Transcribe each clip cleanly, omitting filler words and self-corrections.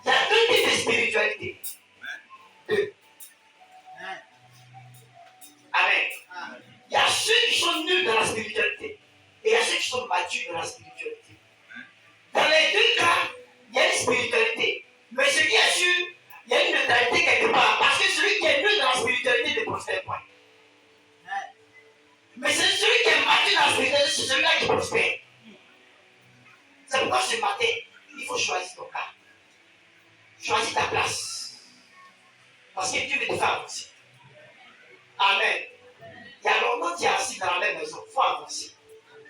Il y a deux types de spiritualité. Deux. Amen. Il y a ceux qui sont nuls dans la spiritualité et il y a ceux qui sont matures dans la spiritualité. Dans les deux cas, il y a une spiritualité. Mais ce qui est sûr, il y a une neutralité quelque part. Parce que celui qui est nul dans la spiritualité ne prospère pas. Mais c'est celui qui est mature dans la spiritualité, c'est celui-là qui prospère. C'est pourquoi ce matin, il faut choisir ton cas. Choisis ta place. Parce que Dieu veut te faire avancer. Amen. Il y a longtemps que tu es assis dans la même maison. Il faut avancer.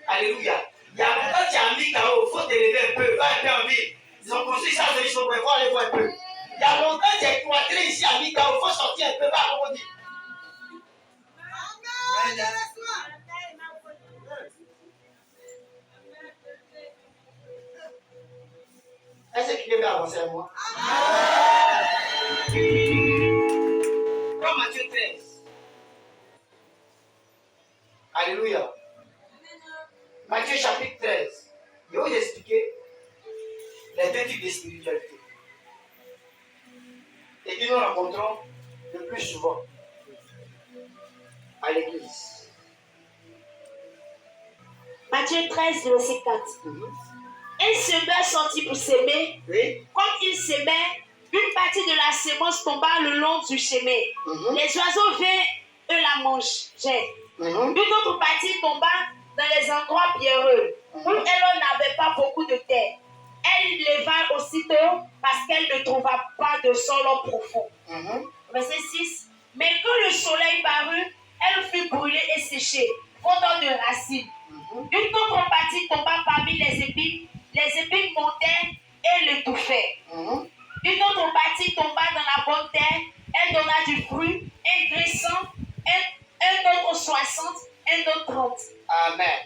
Alléluia. Il y a longtemps que tu as mis KO. Il faut te lever un peu. Va un peu en ville. Ils ont construit ça, ils sont prêts. Il faut aller voir un peu. Il y a longtemps que tu es cloîtré ici à Mika. Il faut sortir un peu. Va à dit. Est-ce que tu veux avancer avec moi? Comme Matthieu 13. Alléluia. Matthieu chapitre 13. Je vais vous expliquer les deux types de spiritualité. Et que nous rencontrons le plus souvent à l'église. Matthieu 13, verset 4. Un semeur sortit pour s'aimer. Oui. Comme il s'aimait, une partie de la sémence tomba le long du chemin. Les oiseaux vinrent eux la mangeaient. Une autre partie tomba dans les endroits pierreux, où elle n'avait pas beaucoup de terre. Elle leva aussitôt parce qu'elle ne trouva pas de sol profond. Verset 6. Mais quand le soleil parut, elle fut brûlée et séchée, faute de racines. Une autre partie tomba parmi les épines montèrent et l'étouffaient. Une autre partie tomba dans la bonne terre, elle donna du fruit, un graissant, un autre 60, un autre 30. Amen.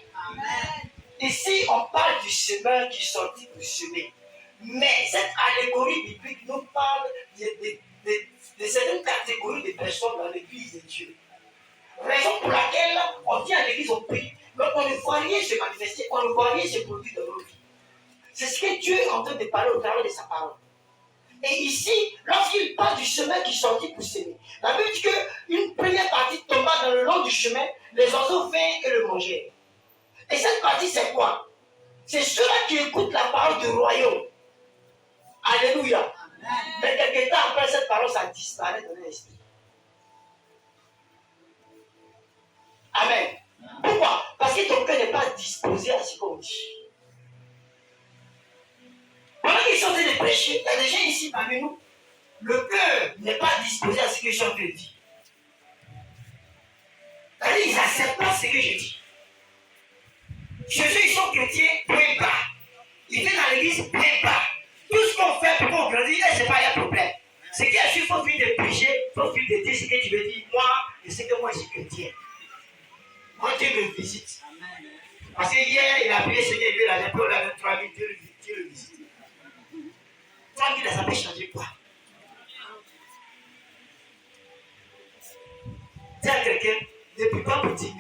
Ici, on parle du semeur qui sortit pour semer. Mais cette allégorie biblique nous parle de certaines catégories de personnes dans l'église de Dieu. Raison pour laquelle on vient à l'église, on prie, mais on ne voit rien se manifester, on ne voit rien se produire dans nos vies. C'est ce que Dieu est en train de parler au travers de sa parole. Et ici, lorsqu'il parle du chemin qui sortit pour s'aimer, la Bible dit qu'une première partie tomba dans le long du chemin, les oiseaux vinrent et le mangèrent. Et cette partie, c'est quoi? C'est ceux-là qui écoutent la parole du royaume. Alléluia. Amen. Mais quelque temps après cette parole, ça disparaît dans l'esprit. Amen. Pourquoi? Parce que ton cœur n'est pas disposé à ce qu'on dit. Pendant qu'ils sont en train de prêcher, il y a des gens ici parmi nous, le cœur n'est pas disposé à ce que je suis en train de dire. C'est-à-dire, ils n'acceptent pas ce que je dis. Chez eux, ils sont chrétiens, point pas. Ils viennent à l'église, point pas. Tout ce qu'on fait pour qu'on grandisse, c'est pas un problème. Ce qui est sûr, il faut finir de prêcher, il faut finir de dire ce que tu veux dire. Moi, je sais que moi, je suis chrétien. Moi, Dieu me visite. Parce que hier, il a prié Seigneur, il a appelé, on avait 3000, Dieu le visite. 3000, ça peut changer quoi? Dis à quelqu'un, depuis quand pour 10 000?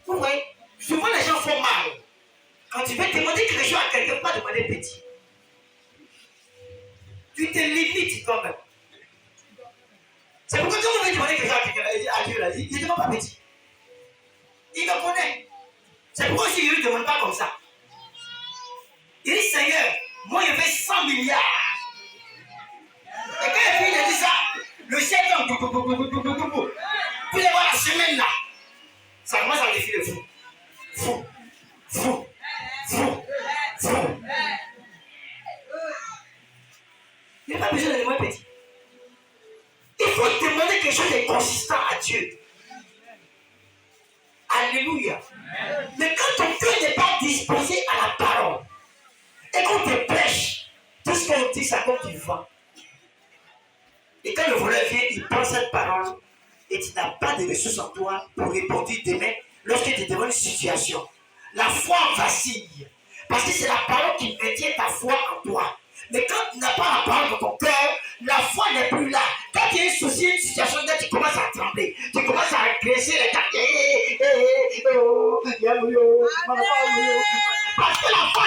Vous voyez, souvent les gens font mal. Quand tu veux demander quelque chose à quelqu'un, pas demander petit. Tu te limites quand même. C'est pourquoi quand on veut demander quelque chose à quelqu'un, à Dieu, il ne demande pas petit. Il me connaît. C'est pourquoi si je ne lui demande pas comme ça. Il dit Seigneur, moi je fais 100 milliards. Et quand il dit ça, le ciel tombe. Puis il voit la semaine là. Ça commence à défiler fou. Fou. Fou. Fou. Fou. Il n'y a pas besoin de demander petit. Il faut demander quelque chose de consistant à Dieu. Alléluia. Mais quand ton cœur n'est pas disposé à la parole, et qu'on te prêche, tout ce qu'on dit, ça compte du vent. Et quand le voleur vient, il prend cette parole, et tu n'as pas de ressources en toi pour répondre demain lorsque tu es devant une situation. La foi vacille. Parce que c'est la parole qui maintient ta foi en toi. Mais quand tu n'as pas la parole dans ton cœur, la foi n'est plus là. Quand il y a un souci, une situation, tu commences à trembler. Tu commences à agresser les cartes. Parce que la foi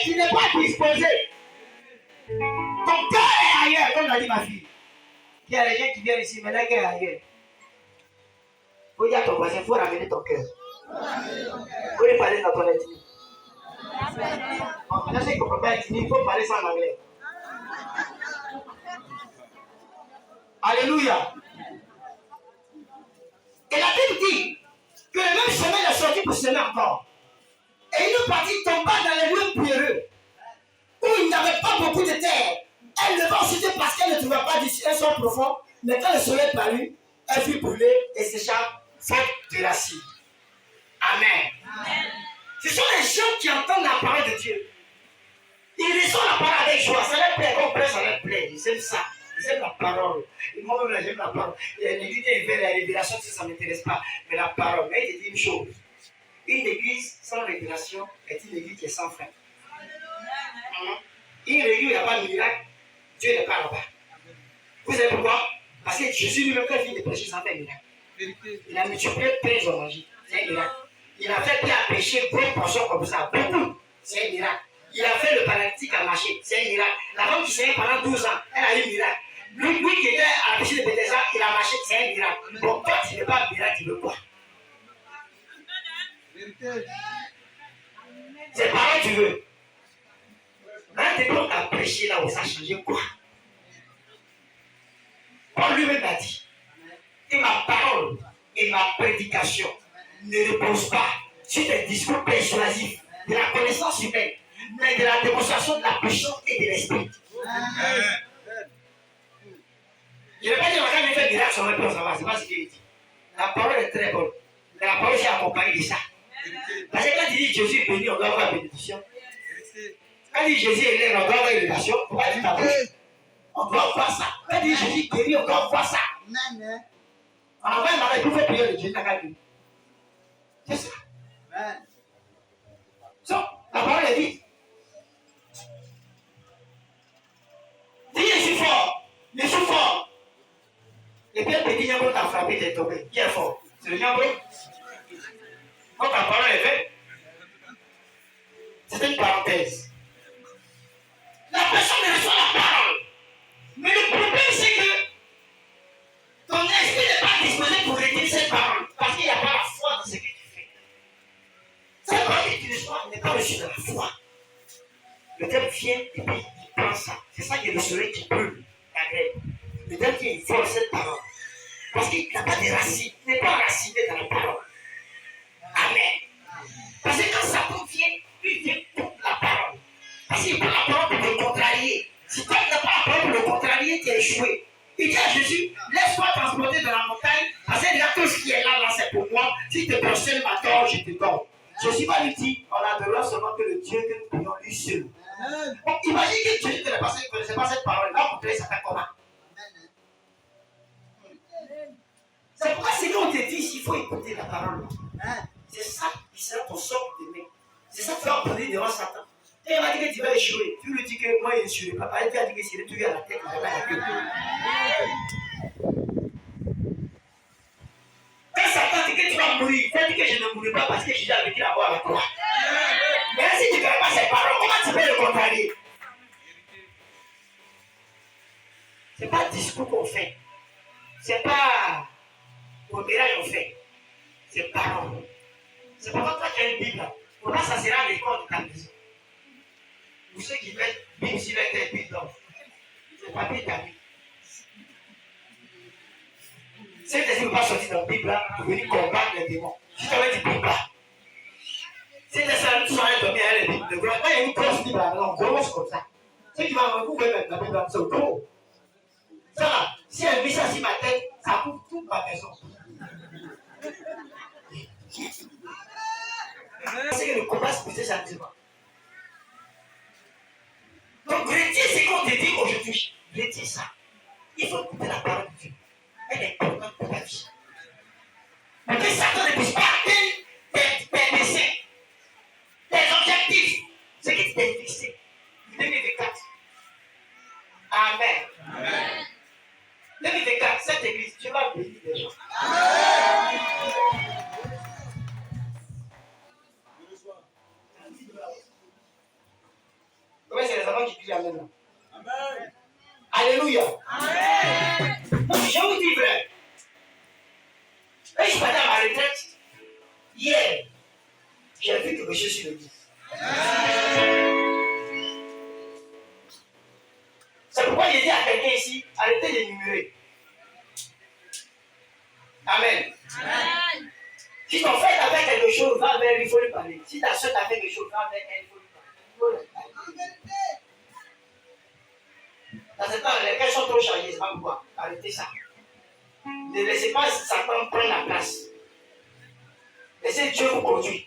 tu n'es pas disposé. Ton cœur est ailleurs, comme l'a dit ma fille. Il y a des gens qui viennent ici, mais le cœur est ailleurs. Il faut dire à ton voisin, il faut ramener ton cœur. Il faut lui parler dans ton intimité. Bon, là, c'est qu'on ne peut pas intimité, il faut parler sans anglais. Alléluia. Et la Bible dit que le même chemin est sorti pour semer encore. Et une partie tomba dans les lieux pierreux, où il n'y avait pas beaucoup de terre. Elle ne va ensuite parce qu'elle ne trouvait pas un sol profond, mais quand le soleil parut, elle fut brûlée et s'échappe faute de l'acide. Amen. Amen. Ce sont les gens qui entendent la parole de Dieu. Ils reçoivent la parole avec joie. Ça leur plaît, on prêche, ça leur plaît. Ils aiment ça. Ils aiment la parole. Et moi-même, j'aime la parole. L'église il fait la révélation, ça ne m'intéresse pas. Mais la parole, mais il te dit une chose. Une église sans révélation est une église qui est sans fin. Une église où il n'y a pas de miracle, Dieu n'est pas là-bas. Vous savez pourquoi? Parce que Jésus lui-même, quand il vient de prêcher, sans faire miracle. Il a multiplié 13 en magie. C'est un miracle. Il a fait Pierre à pécher, gros portions comme ça, beaucoup. C'est un miracle. Il a fait le paralytique à marcher. C'est un miracle. La femme qui s'est pendant 12 ans, elle a eu un miracle. Lui qui était à la péché de Bethesda, il a marché. C'est un miracle. Bon, toi, tu ne veux pas un miracle, tu veux quoi? C'est pareil, tu veux. Là, t'es donc à prêcher là où ça a changé quoi? Paul lui-même a dit que ma parole et ma prédication ne reposent pas sur des discours persuasifs de la connaissance humaine, mais de la démonstration de la puissance et de l'esprit. Je ne vais pas dire quand il fait miracle sur le plan, ça va, c'est pas ce qu'il dit. La parole est très bonne, mais la parole est accompagnée de ça. Parce que quand il dit Jésus est béni, on doit avoir bénédiction. Quand il dit Jésus est l'air, on doit avoir élévation. On va dire ta bouche. On doit voir ça. Quand il dit Jésus est béni, on doit voir ça. On envoie un mari pour faire prier le Jésus dans la vie. C'est ça. So, la parole est vite. Dis je suis fort. Je suis fort. Et puis un petit Nyambo t'a frappé, t'es tombé. Qui est fort? C'est le Nyambo. Quand ta parole est faite, c'est une parenthèse. La personne ne reçoit la parole. Mais le problème, c'est que ton esprit n'est pas disposé pour retenir cette parole. Parce qu'il n'y a pas la foi dans ce que tu fais. Cette parole que tu reçois n'est pas reçue dans la foi. Le diable vient et puis il prend ça. C'est ça qui est le soleil qui brûle la grève. Le diable vient, il vole cette parole. Parce qu'il n'a pas de racines. Il n'est pas raciné dans la parole. Amen. Parce que quand Satan vient, lui vient pour la parole. Parce qu'il prend la parole pour le contrarier. Si toi tu n'as pas la parole pour le contrarier, tu es échoué. Il dit à Jésus, laisse-moi transporter dans la montagne, parce que là, tout ce qui est là, c'est pour moi. Si tu te prosternes ma tort, je te donne. Jésus va lui dire, on adorera seulement que le Dieu que nous prions lui seul. Donc imagine que Jésus ne connaissait pas cette parole. Là, vous plaît, ça fait comment? C'est pourquoi c'est qu'on te dit il faut écouter la parole. C'est ça qui sera ton sort demain. C'est ça qui va prendre devant Satan. Et il m'a dit que tu vas échouer. Tu lui dis que moi, je ne suis pas. Il t'a dit que si tu es à la tête, il va pas la queue. Quand Satan dit que tu vas mourir, il dit que je ne mourrai pas parce que je suis avec la voix à la croix. Mais si tu ne connais pas ces paroles, comment tu peux le contrarier? Ce n'est pas discours qu'on fait. Ce n'est pas modérage qu'on fait. C'est parole. C'est pourquoi toi tu as une Bible. Pour moi, ça sera l'école de ta maison. Pour ceux qui mettent Bible sur la Bible, donc, c'est pas bien ta Bible. Si tu ne veux pas sortir dans la Bible là, pour venir combattre les démons. Si tu avais dit Bible là, si tu as soirée dormir avec les Bibles, quand il y a une grosse Bible là, non, grosse comme ça. Si tu vas vous pouvez mettre la Bible là, c'est gros. Ça là, si elle met ça sur ma tête, ça couvre toute ma maison. C'est que le combat se posait gentiment. Donc, retiens ce qu'on te dit aujourd'hui. Retiens ça. Il faut écouter la parole de Dieu. Elle est importante pour ta vie. Pour que Satan ne puisse pas atteindre tes desseins, tes objectifs, ce que tu t'es fixé. 2024. Amen. Amen. 2024, cette église, tu vas bénir les gens. Amen. quand tu cries Amen. Amen. Alléluia. Amen. Donc, je vous dis vrai. Quand je suis parti à ma retraite, hier, j'ai vu quelque chose sur le disque. C'est pourquoi j'ai dit à quelqu'un ici, arrêtez de murmurer. Amen. Amen. Si ton frère t'a fait quelque chose, va vers lui, il faut lui parler. Si ta soeur t'a fait quelque chose, va vers elle, il faut lui parler. Dans ce temps, les cœurs sont trop chargés, c'est pas pourquoi. Arrêtez ça. Ne laissez pas Satan prendre la place. Laissez Dieu vous conduire.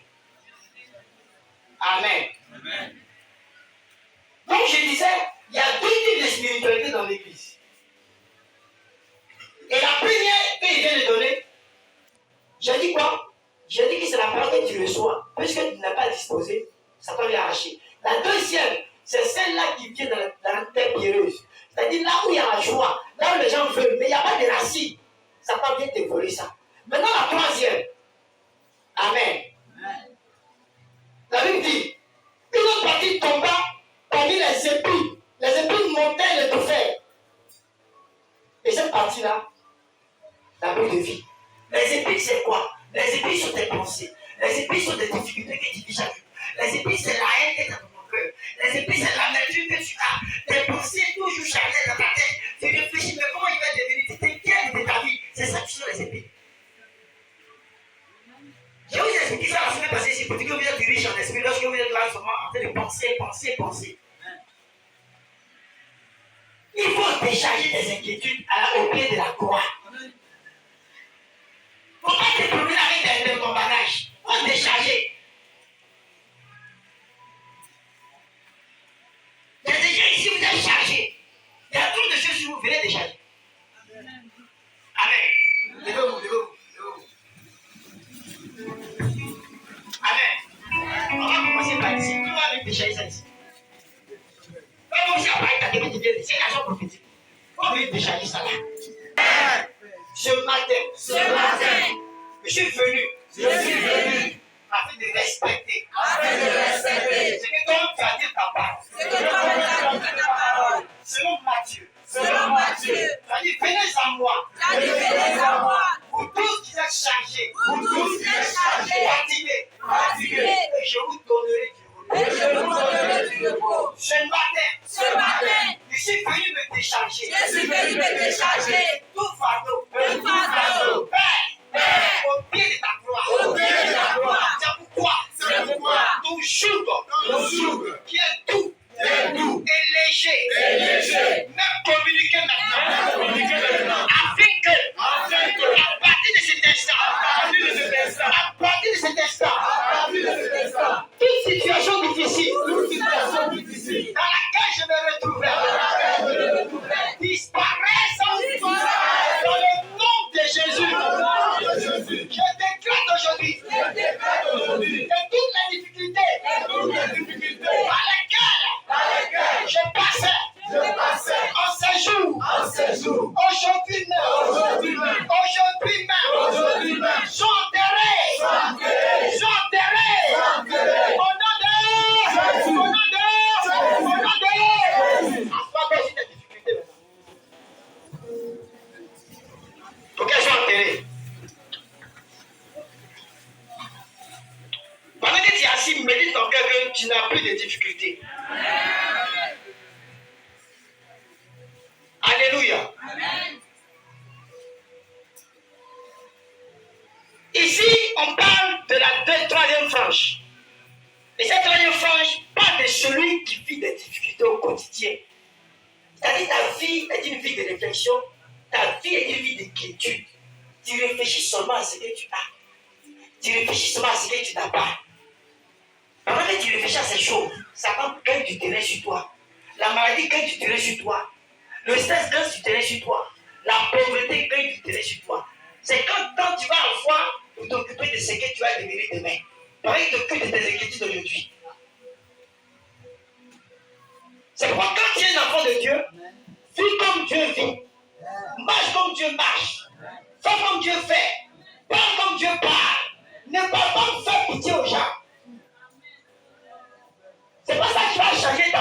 Amen. Amen. Donc je disais, il y a deux types de spiritualité dans l'église. Et la première que je viens de donner, j'ai dit quoi? J'ai dit que c'est la parole que tu reçois. Puisque tu n'as pas disposé, ça peut l'arracher. La deuxième, c'est celle-là qui vient dans la terre pierreuse. C'est-à-dire là où il y a la joie, là où les gens veulent, mais il n'y a pas de racines. Satan vient te voler ça. Maintenant la troisième. Amen. Amen. La Bible dit, une autre partie tomba parmi les épines montaient les touffèrent. Et cette partie-là, la boule de vie. Les épines, c'est quoi? Les épines sont tes pensées. Les épines sont des difficultés que tu vis chaque jour. Les épines, c'est la haine que tu as dans ton cœur. Les épines, c'est l'amertume que tu as. Tes pensées toujours chargées dans ta tête. Tu réfléchis, mais comment il va devenir? Tu t'inquiètes de ta vie. C'est ça qui sont les épines. Je vous ai expliqué ça la semaine passée ici pour dire que vous êtes riche en esprit lorsque vous êtes là seulement en train de penser. Il faut décharger tes inquiétudes au pied de la croix. Il ne faut pas te promener avec ton bagage. Il faut décharger. Il y a des gens ici, vous êtes chargés. Il y a trop de choses sur vous, venez décharger. Amen. Levez-vous. Amen. On va commencer par ici. Qui va venir décharger ça ici? Quand vous avez ta tête, c'est une action prophétique. On va venir décharger ça là. Ce matin, je suis venu afin de respecter. C'est que toi, tu as dit ta parole. Selon Matthieu. Tu as dit, venez à moi. Vous tous qui êtes chargés, fatigués, et je vous donnerai du repos. Ce matin, je suis venu me décharger. Tout fardeau. Au pied de ta croix. C'est pourquoi ton joug qui est doux et léger, même communiquer maintenant. Afin que, à partir de cet instant, toute situation difficile dans laquelle je me retrouverai disparaisse dans le nom de Jésus. Je déclare aujourd'hui que toutes les difficultés par lesquelles je passais en séjour, aujourd'hui même, sont enterrés. Au nom de Jésus. Assois-toi sur tes difficultés maintenant. Pour qu'elles soient enterrées. Pendant que tu es assis, médite ton cœur que tu n'as plus de difficultés. Alléluia. Amen. Ici, on parle de la troisième frange. Et cette troisième frange parle de celui qui vit des difficultés au quotidien. C'est-à-dire ta vie est une vie de réflexion, ta vie est une vie d'inquiétude. Tu réfléchis seulement à ce que tu as. Tu réfléchis seulement à ce que tu n'as pas. Pendant que tu réfléchis à ces choses, Satan gagne du terrain sur toi. La maladie gagne du terrain sur toi. Le stress gagne du terrain sur toi. La pauvreté gagne du terrain sur toi. C'est quand tu vas avoir pour t'occuper de ce que tu vas devenir demain. Pareil, t'occupe de tes inquiétudes d'aujourd'hui. C'est pourquoi quand tu es un enfant de Dieu, vis comme Dieu vit. Marche comme Dieu marche. Fais comme Dieu fait. Parle comme Dieu parle. Ne parle pas pour faire pitié aux gens. C'est pas ça qui va changer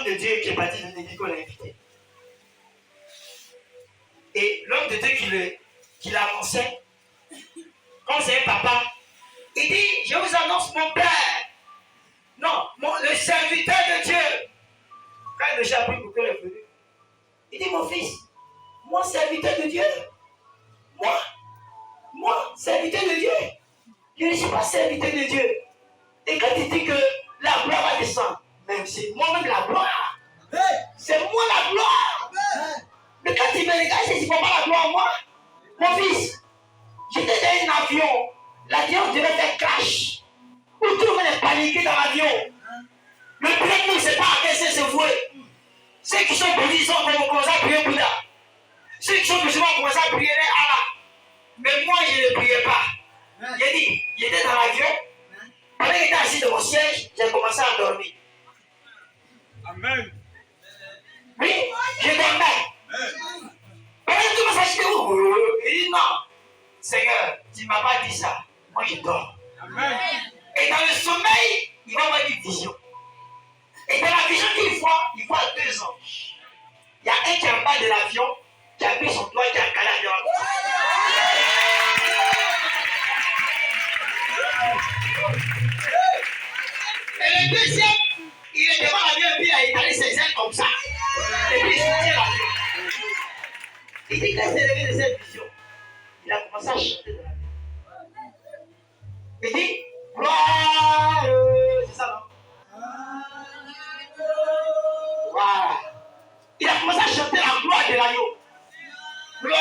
l'homme de Dieu qui est parti de l'église qu'on l'a invité. Et l'homme de Dieu qui l'annonçait, quand c'est un papa, il dit, je vous annonce mon père. Non, le serviteur de Dieu. Quand il a appris pour qu'il est venu, il dit, mon fils, moi, serviteur de Dieu. Moi, serviteur de Dieu. Je ne suis pas serviteur de Dieu. Et quand il dit que la gloire va descendre, même c'est moi-même la gloire. C'est moi la gloire. Mais quand il me regarde, c'est pas la gloire moi. Mon fils, j'étais dans un avion. L'avion devait faire crash. Où tout le monde est paniqué dans l'avion. Le pilote ne sait pas à quel sens se vouer. Ceux qui sont bouddhistes vont commencer à prier Bouddha. Ceux qui sont musulmans vont commencer à prier Allah. Mais moi, je ne priais pas. J'ai dit, j'étais dans l'avion. Pendant que j'étais assis dans mon siège, j'ai commencé à dormir. Amen. Oui, je dormais. Pendant que tout le monde s'achetait, il dit non, Seigneur, tu ne m'as pas dit ça. Moi, je dors. Amen. Et dans le sommeil, il va avoir une vision. Et dans la vision qu'il voit 2 anges. Il y a un qui est en bas de l'avion, qui a pris son doigt et qui a calé l'avion. Et le deuxième, il est devant l'avion et puis il a étalé ses ailes comme ça. Et puis il soutient l'avion. Il dit qu'il s'est levé de cette vision. Il a commencé à chanter de l'avion. Il dit, gloire, c'est ça non? Voilà. Il a commencé à chanter la gloire de l'agneau. Gloire,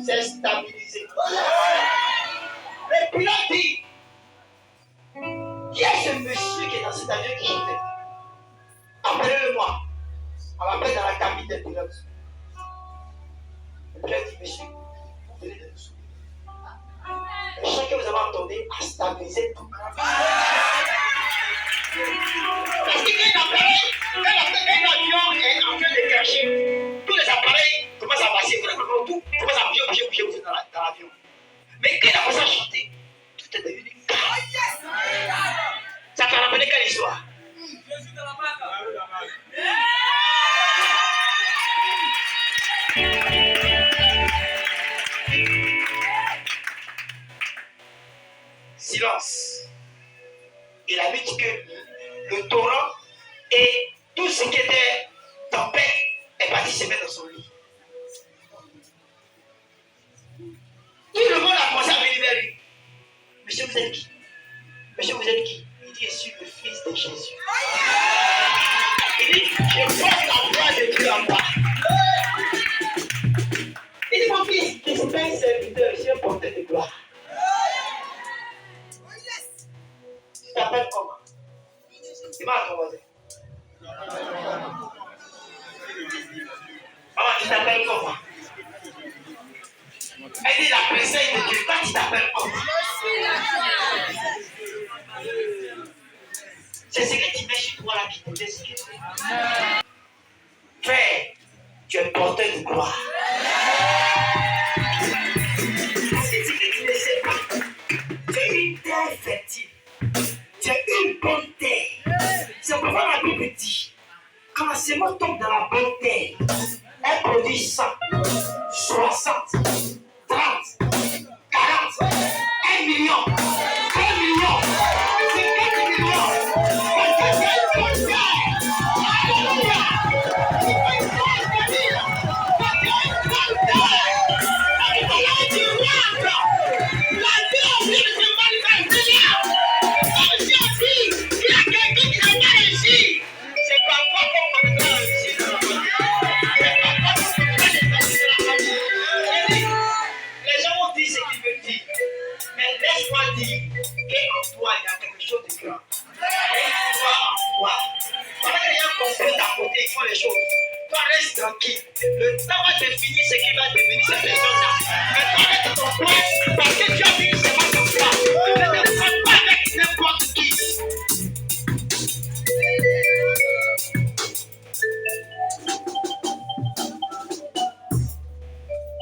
s'est stabilisé. Le pilote dit, qui est ce monsieur qui est dans cet avion qui chantait? Appelez-le-moi. On m'appelle dans la cabine des pilotes. Le pilote dit, monsieur, venez de nous soutenir. Le chant que vous avez entendu a stabilisé tout. Parce que quand l'avion est en train de cracher, tous les appareils commencent à passer, tout commence à bouger dans l'avion. Mais quand il a commencé à chanter, tout est devenu calme. Ça t'a rappelé quelle histoire? Silence. Il a vu que le torrent et tout ce qui était tempête est parti se mettre dans son lit. Tout le monde a commencé à venir vers lui. Monsieur, vous êtes qui? Monsieur, vous êtes qui? Il dit, je suis le fils de Jésus. Il dit, je porte la gloire de Dieu en bas. Il dit, mon fils, je suis pas un serviteur, je suis un porteur de gloire. Tu t'appelles comment? Demande à ton voisin. Maman, tu t'appelles comment? Elle dit la présence de Dieu. Toi, tu t'appelles comment? C'est ce que tu mets chez toi là qui te laisse. Frère, tu es porteur de gloire. Parce que ce que tu ne sais pas, tu es une terre fertile. Tu es une bonne terre. C'est pourquoi la Bible dit, quand la semence tombe dans la bonne terre, elle produit 100, 60, 30, 40, 1 million, 1 million, 50 millions. Parce que c'est une bonne terre. Alléluia. C'est une bonne terre. Parce que c'est une bonne terre. Avec la vie du roi, la vie en vie de se manifester. dire qu'en toi, il y a quelque chose de grand. Et toi en toi. Pendant que les gens construisent à côté, ils font les choses. Toi, reste tranquille. Le temps va définir ce qui va devenir cette personne-là. Mais toi, reste ton point, parce que Dieu a dit c'est pas ton toi. Ne te prends pas avec n'importe qui.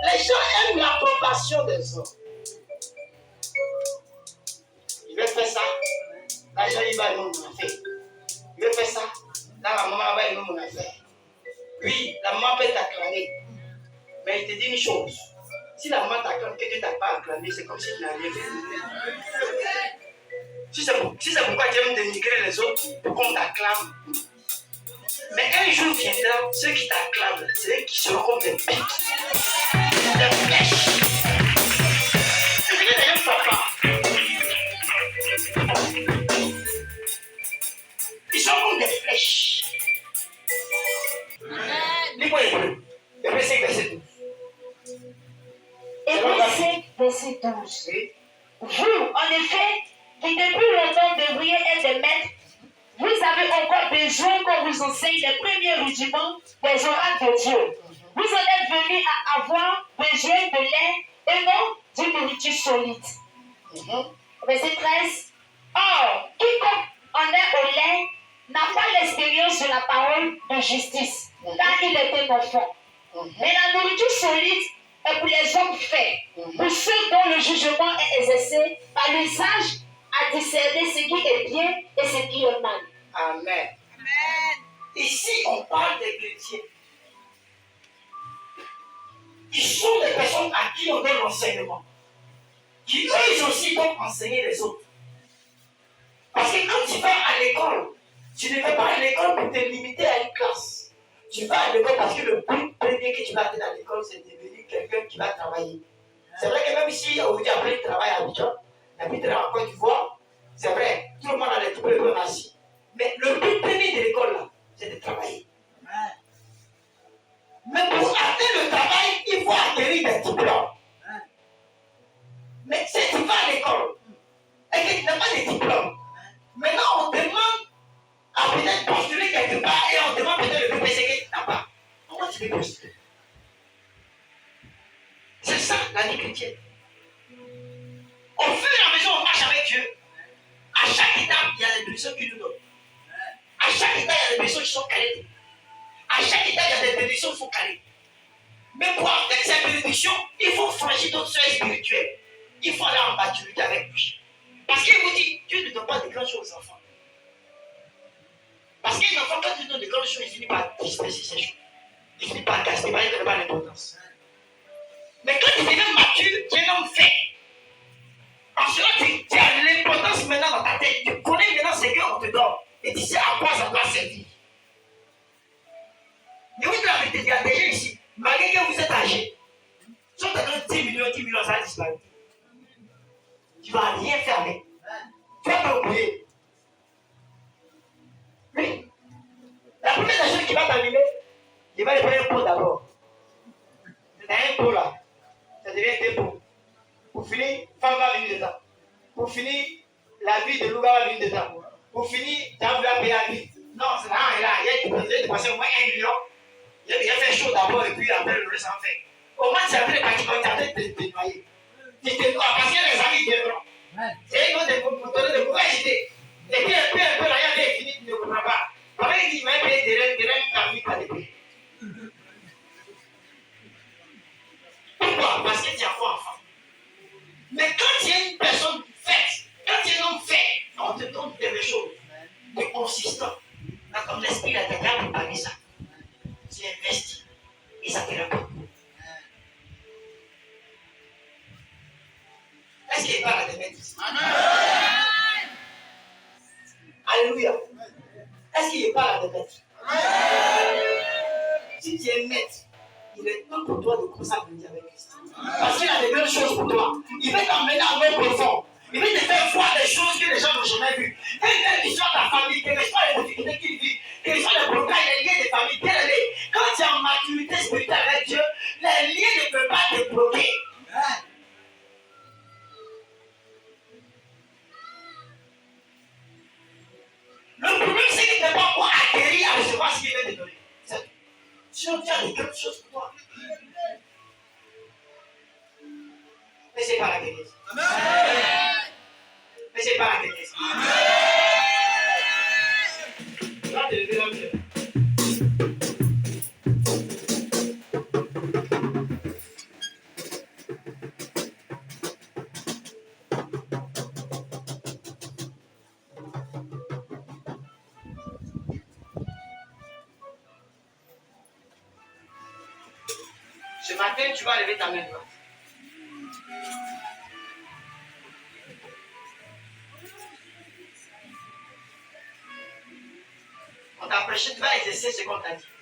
Les gens aiment l'approbation des hommes. Il veut faire ça. Là, il va nous faire. Il veut faire ça. Là, la maman va nous faire. Oui, la maman peut t'acclamer. Mais il te dit une chose. Si la maman t'acclame, que tu n'as pas acclamé, c'est comme si tu n'avais rien fait. Si c'est pourquoi tu aimes dénigrer les autres pour qu'on t'acclame. Mais un jour viendra, ceux qui t'acclament, c'est eux qui seront comme des pics, des flèches. C'est ce que les gens ne savent pas. Ils sont comme des flèches. Lis-moi Hébreux 5, verset 12. Hébreux 5, verset 12. Vous, en effet, qui depuis longtemps devriez être des maîtres, vous avez encore besoin qu'on vous enseigne les premiers rudiments des oracles de Dieu. Vous en êtes venus à avoir besoin de lait et non d'une nourriture solide. Verset 13. Or, quiconque en est au lait n'a pas l'expérience de la parole de justice, car il est un enfant. Mais la nourriture solide est pour les hommes faits, pour ceux dont le jugement est exercé par l'usage à discerner ce qui est bien et ce qui est mal. Amen. Ici, on parle des chrétiens. Ils sont des personnes à qui on donne l'enseignement. Qui eux aussi doivent enseigner les autres. Parce que quand tu vas à l'école, tu ne vas pas à l'école pour te limiter à une classe. Tu vas à l'école parce que le but premier que tu vas faire dans l'école, c'est de devenir quelqu'un qui va travailler. C'est vrai que même si aujourd'hui après il travaille à Abidjan, après il travaille en Côte d'Ivoire, c'est vrai, tout le monde a les diplômes assis. Mais le but premier de l'école là, c'est de travailler. Mais pour atteindre le travail, il faut acquérir des diplômes. Mais si tu vas à l'école et que tu n'as pas de diplôme, maintenant on demande à peut-être postuler quelque part et on demande peut-être le PPC que tu n'as pas. Comment tu peux postuler? C'est ça la vie chrétienne. Au fur et à mesure on marche avec Dieu, à chaque étape, il y a des bénédictions qu'il nous donne. À chaque étape, il y a des bénédictions qui sont calées. À chaque étape, il y a des bénédictions qui sont calées. Mais pour avoir ces bénédictions, il faut franchir d'autres seuils spirituels. Il faut aller en maturité avec lui. Parce qu'il vous dit, Dieu ne donne pas de grandes choses aux enfants. Parce qu'un enfant, quand il donne de grandes choses, il finit par disperser ses choses. Il finit par gaspiller, il ne donne pas l'importance. Mais quand tu deviens mature, tu es un homme fait. En cela, tu as l'importance maintenant dans ta tête. Tu connais maintenant ce qu'on te donne. Et tu sais à quoi ça doit servir. Mais vous avez dit, il y a des gens ici, malgré que vous êtes âgés, si on te donne 10 millions, ça va disparaître. Tu ne vas rien faire avec. Tu vas te oublier. Oui. La première des choses qui va t'animer, il va lui prendre un pot d'abord. C'est un pot là. Ça devient deux pots. Pour finir, femme va venir dedans. Pour finir, la vie de Louga va venir dedans. Pour finir, tu as voulu payer la vie. Non, c'est là, il y a dépensé au moins 1 million. Il a fait chaud d'abord et puis après le reste en fait. Au moins, tu as fait quand tu as te noyer. Tu te noies parce que les amis viendront. Et ils vont te donner de mauvaises idées. Et puis un peu, la vie est finie, tu ne comprends pas. Après, il dit, mais des rêves, ta vie, pas de paix. Pourquoi? Parce que tu as foi enfant. Mais quand tu es une personne faite, quand tu es un homme fait, on te donne des choses de consistant. Comme l'esprit a déjà préparé ça. Tu investis et ça te rapporte. Est-ce qu'il parle à des maîtres ici? Alléluia. Est-ce qu'il parle à des maîtres? Si tu es maître, il est temps pour toi de commencer à grandir avec Christ. Parce qu'il a de belles choses pour toi. Il veut t'emmener à un profond. Il veut te faire voir des choses que les gens n'ont jamais vues. Quelle histoire de la famille, quelle histoire de difficultés qu'il vit, quelle histoire de blocage, les liens de famille, quelle est. Quand tu es en maturité spirituelle avec Dieu, les liens ne peuvent pas te bloquer. est quelque chose pour toi. Mais c'est pas la guérison. Mais c'est pas la guérison. Tu vas te lever l'homme. Ce matin, tu vas lever ta main droite. On t'a prêché, tu vas exercer ce qu'on t'a dit.